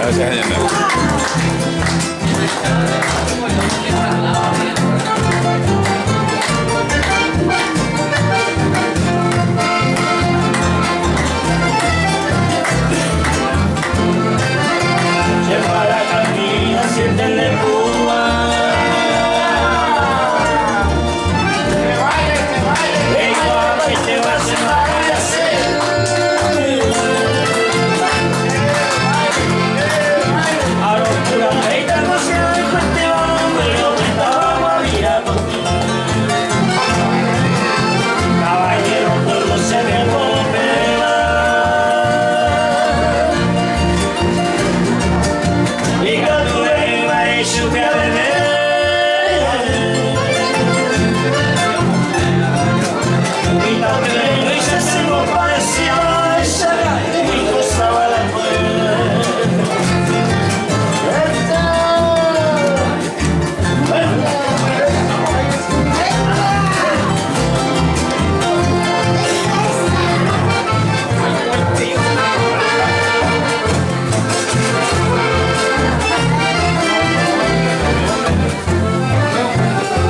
gracias, Yanel. Lleva la camina, siéntele Cuba. Ey, guapa, y te vas a embarazar. A los puras peitas no se deja este hombre, lo que estábamos a mirar contigo. Caballero, todo se me coopera. Y cuando venga y supe a beber, y también lo hice se me parecía a esa y cruzaba la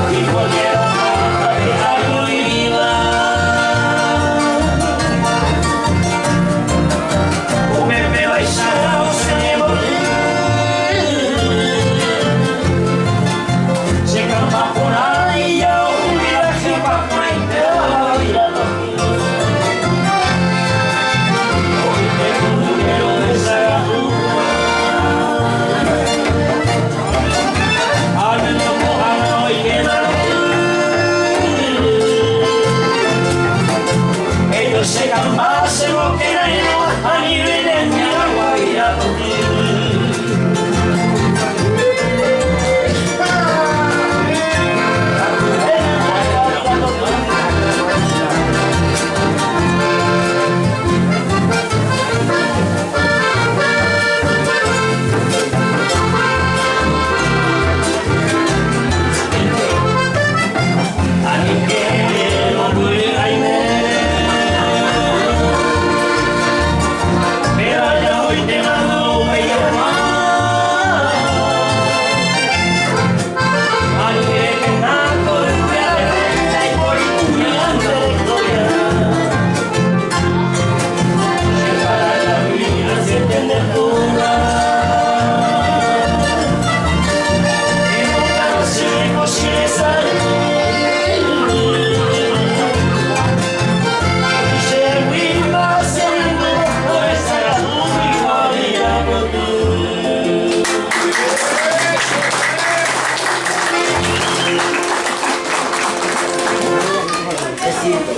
y cualquiera algo iba. Me bailaba, se me volvió. Se cama por ahí, ya un viaje pa' por ahí te va a ir a dormir. Hoy te quiero desagarrar. Al menos mojado y quemado. Ellos se más se lo que era y no a nivel en mi agua y a dormir. A mí que no puede caerme. Pero yo hoy te mando un bello más. A mí que tanto de una reventa y por un gigante de historia. Se para la vida, se entiende pura. Y nunca no se me cocine salir. Besito.